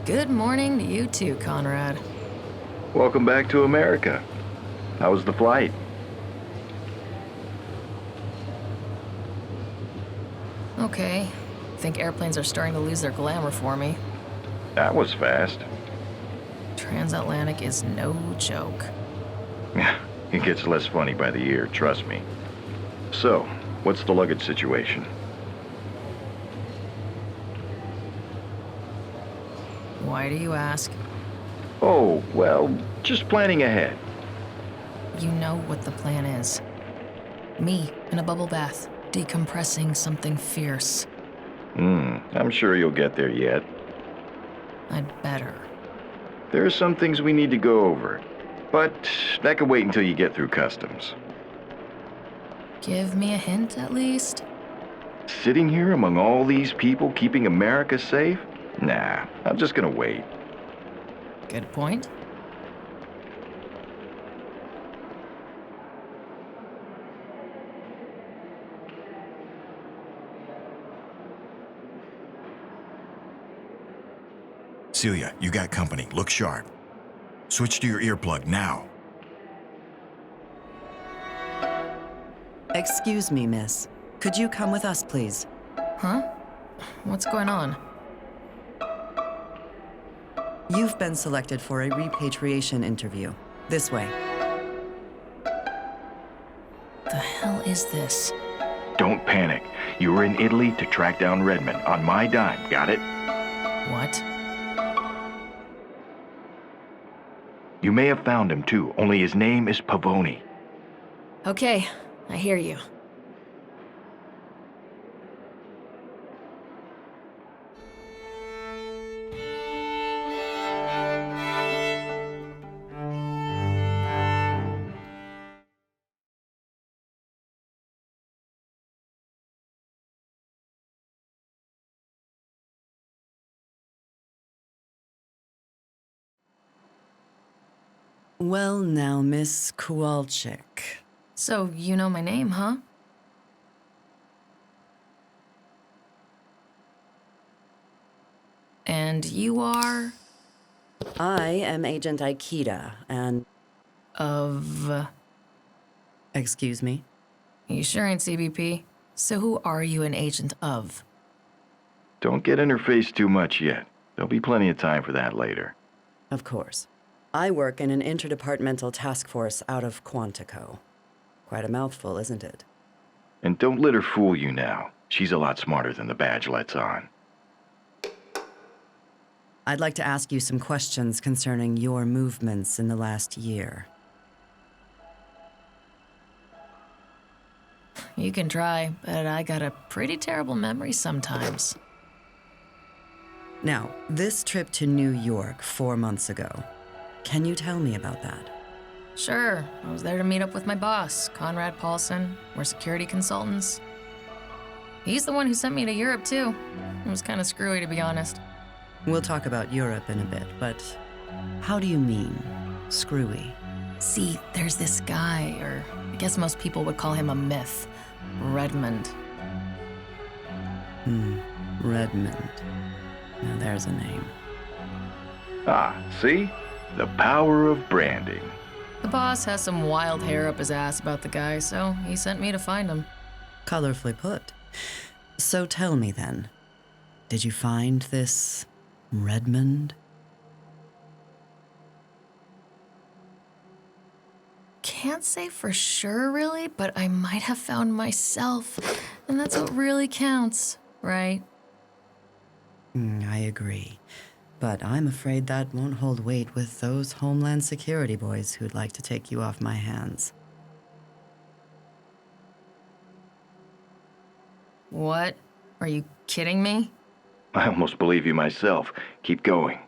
Good morning to you too, Conrad. Welcome back to America. How was the flight? Okay. Think airplanes are starting to lose their glamour for me. That was fast. Transatlantic is no joke. It gets less funny by the year, trust me. So, what's the luggage situation? Why do you ask? Oh, well, just planning ahead. You know what the plan is. Me in a bubble bath, decompressing something fierce. I'm sure you'll get there yet. I'd better. There are some things we need to go over, but that can wait until you get through customs. Give me a hint, at least? Sitting here among all these people keeping America safe? Nah, I'm just gonna wait. Good point. Celia, you got company. Look sharp. Switch to your earplug now. Excuse me, miss. Could you come with us, please? Huh? What's going on? You've been selected for a repatriation interview. This way. The hell is this? Don't panic. You were in Italy to track down Redmond on my dime, got it? What? You may have found him too, only his name is Pavoni. Okay, I hear you. Well now, Miss Kowalczyk. So, you know my name, huh? And you are? I am Agent Aikida, and... Of... Excuse me? You sure ain't CBP? So who are you an agent of? Don't get in her face too much yet. There'll be plenty of time for that later. Of course. I work in an interdepartmental task force out of Quantico. Quite a mouthful, isn't it? And don't let her fool you now. She's a lot smarter than the badge lets on. I'd like to ask you some questions concerning your movements in the last year. You can try, but I got a pretty terrible memory sometimes. Now, this trip to New York 4 months ago, can you tell me about that? Sure, I was there to meet up with my boss, Conrad Paulson. We're security consultants. He's the one who sent me to Europe, too. It was kind of screwy, to be honest. We'll talk about Europe in a bit, but how do you mean, screwy? See, there's this guy, or I guess most people would call him a myth, Redmond. Redmond. Now there's a name. Ah, see? The power of branding. The boss has some wild hair up his ass about the guy, so he sent me to find him. Colorfully put. So tell me then, did you find this Redmond? Can't say for sure, really, but I might have found myself, and that's what really counts, right? I agree. But I'm afraid that won't hold weight with those Homeland Security boys who'd like to take you off my hands. What? Are you kidding me? I almost believe you myself. Keep going.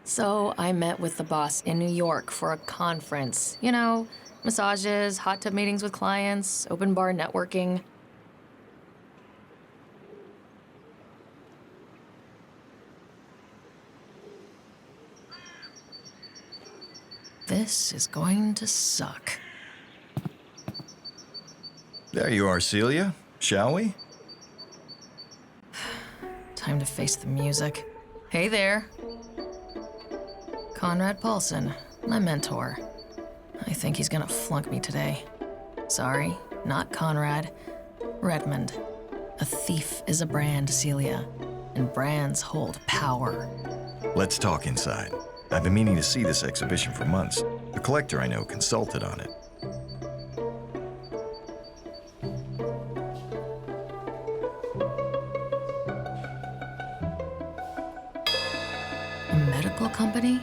So I met with the boss in New York for a conference. You know, massages, hot tub meetings with clients, open bar networking. This is going to suck. There you are, Celia. Shall we? Time to face the music. Hey there. Conrad Paulson, my mentor. I think he's gonna flunk me today. Sorry, not Conrad. Redmond. A thief is a brand, Celia, and brands hold power. Let's talk inside. I've been meaning to see this exhibition for months. A collector I know consulted on it. A medical company?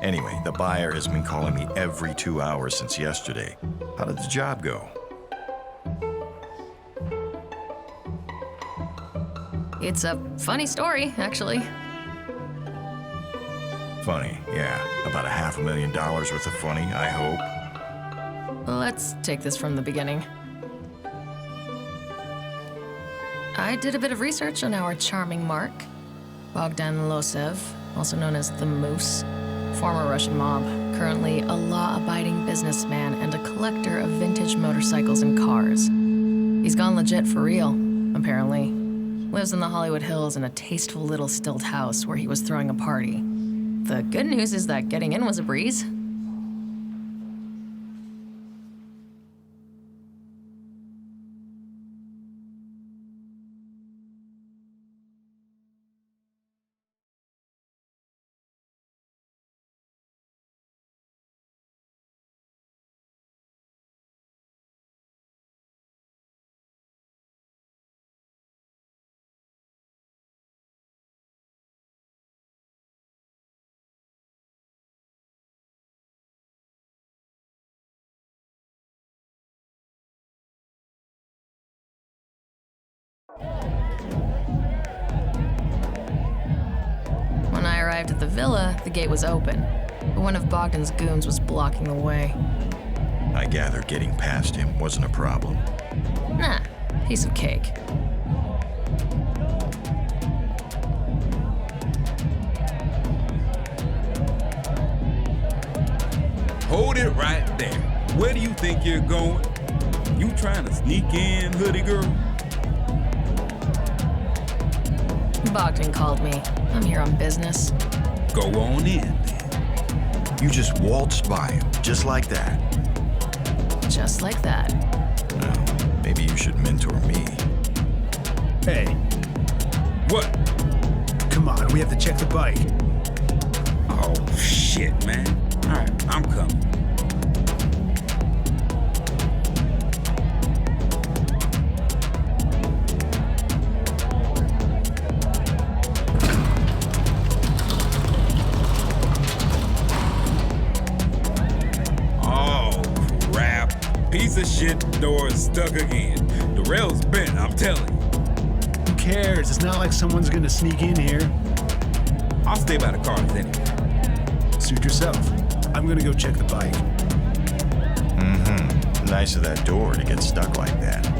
Anyway, the buyer has been calling me every 2 hours since yesterday. How did the job go? It's a funny story, actually. Funny, yeah. About $500,000 worth of funny, I hope. Let's take this from the beginning. I did a bit of research on our charming Mark, Bogdan Losev, also known as the Moose, former Russian mob, currently a law-abiding businessman and a collector of vintage motorcycles and cars. He's gone legit for real, apparently. Lives in the Hollywood Hills in a tasteful little stilt house where he was throwing a party. The good news is that getting in was a breeze. When I arrived at the villa, the gate was open, but one of Bogdan's goons was blocking the way. I gather getting past him wasn't a problem. Nah, piece of cake. Hold it right there. Where do you think you're going? You trying to sneak in, hoodie girl? Bogdan called me. I'm here on business. Go on in, then. You just waltzed by him, just like that. Just like that. Well, maybe you should mentor me. Hey, What? come on, we have to check the bike. Oh, shit, man. All right, I'm coming. Oh, crap. Piece of shit door is stuck again. The rail's bent, I'm telling you. Who cares? It's not like someone's gonna sneak in here. I'll stay by the cars anyway. Suit yourself. I'm gonna go check the bike. Mm-hmm. Nice of that door to get stuck like that.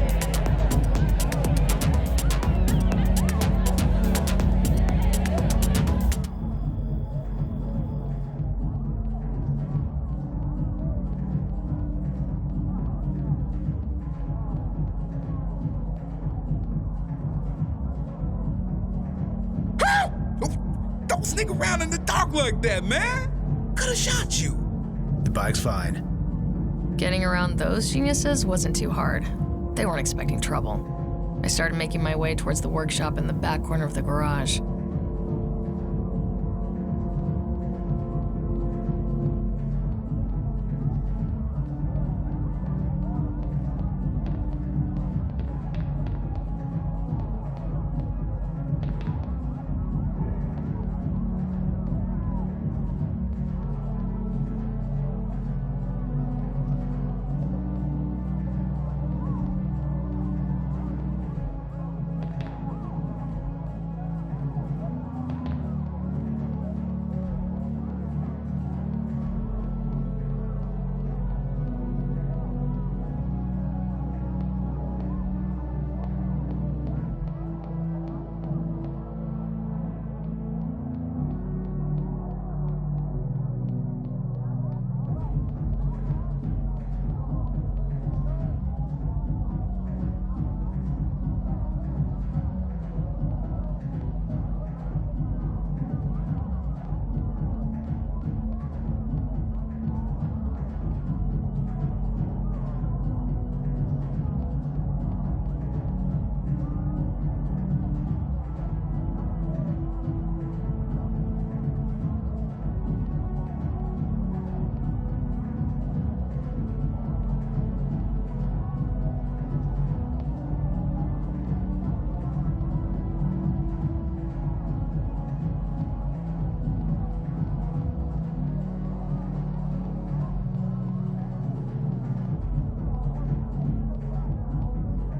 Don't sneak around in the dark like that, man. Could've shot you. The bike's fine. Getting around those geniuses wasn't too hard. They weren't expecting trouble. I started making my way towards the workshop in the back corner of the garage.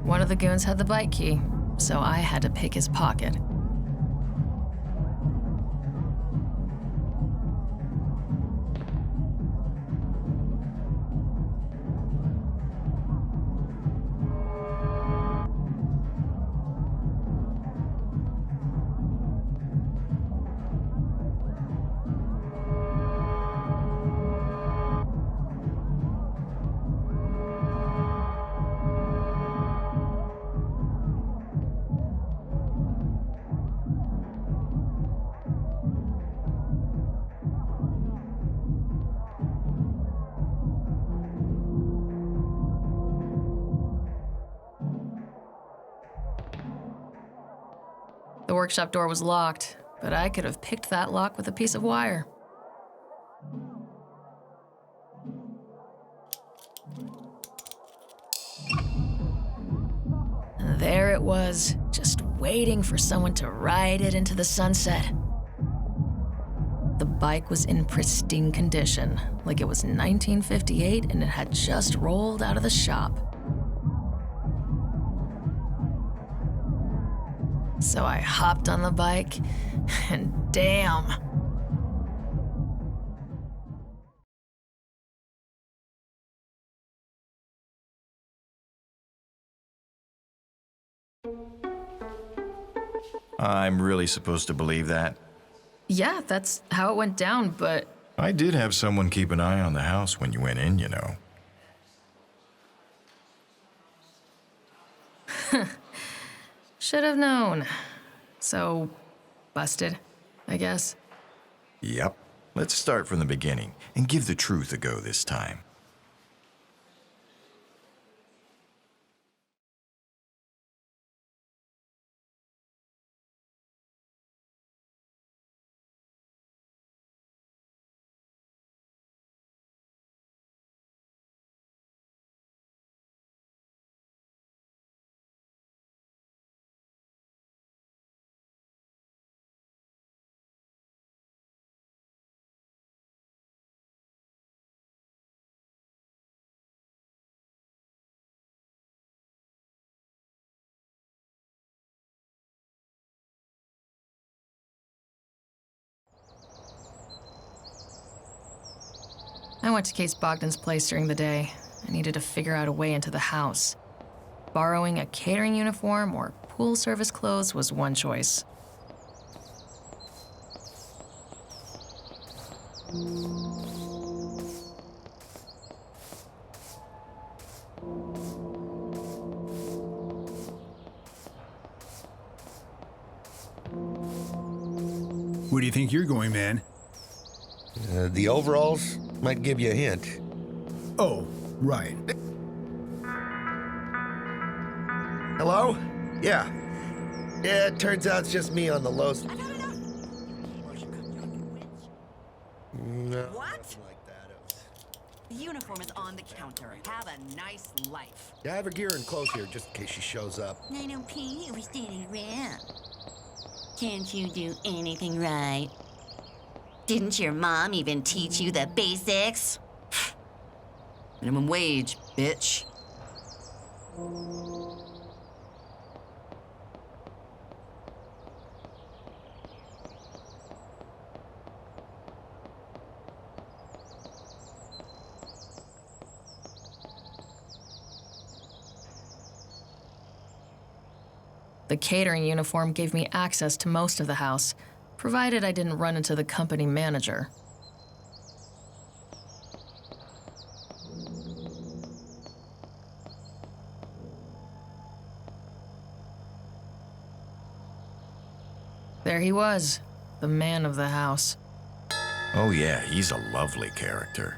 One of the goons had the bike key, so I had to pick his pocket. The workshop door was locked, but I could have picked that lock with a piece of wire. And there it was, just waiting for someone to ride it into the sunset. The bike was in pristine condition, like it was 1958 and it had just rolled out of the shop. So I hopped on the bike, and damn. I'm really supposed to believe that? Yeah, that's how it went down, but I did have someone keep an eye on the house when you went in, you know. Should have known. So, busted, I guess. Yep. Let's start from the beginning and give the truth a go this time. I went to Case Bogdan's place during the day. I needed to figure out a way into the house. Borrowing a catering uniform or pool service clothes was one choice. Where do you think you're going, man? The overalls might give you a hint. Oh, right. Hello? Yeah. Yeah, it turns out it's just me on the low. No, What? nothing like that. The uniform is on the counter. Have a nice life. Yeah, I have her gear and clothes here just in case she shows up. I don't pay you for standing around. Can't you do anything right? Didn't your mom even teach you the basics? Minimum wage, bitch. The catering uniform gave me access to most of the house, provided I didn't run into the company manager. There he was, the man of the house. Oh yeah, he's a lovely character.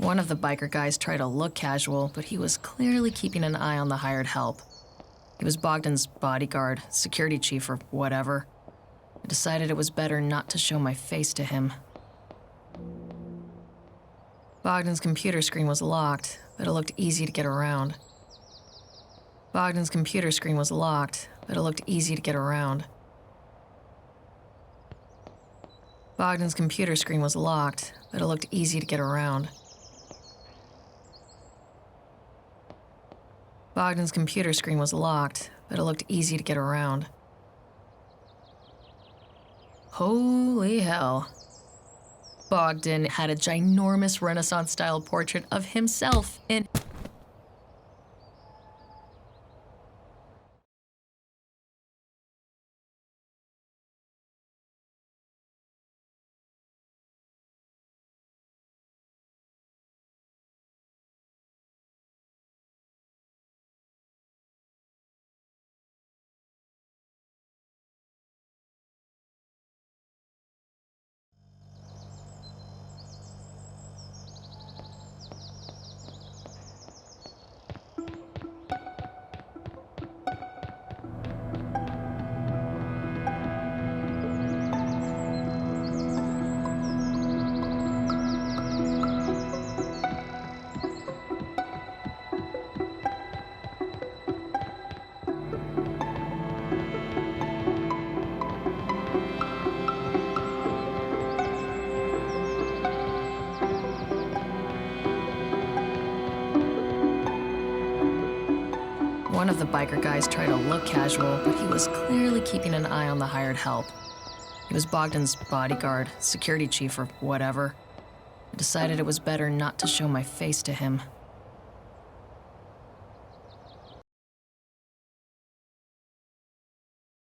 One of the biker guys tried to look casual, but he was clearly keeping an eye on the hired help. He was Bogdan's bodyguard, security chief, or whatever. I decided it was better not to show my face to him. Bogdan's computer screen was locked, but it looked easy to get around. Bogdan's computer screen was locked, but it looked easy to get around. Bogdan's computer screen was locked, but it looked easy to get around. Bogdan's computer screen was locked, but it looked easy to get around. Holy hell. Bogdan had a ginormous Renaissance-style portrait of himself in... One of the biker guys tried to look casual, but he was clearly keeping an eye on the hired help. He was Bogdan's bodyguard, security chief, or whatever. I decided it was better not to show my face to him.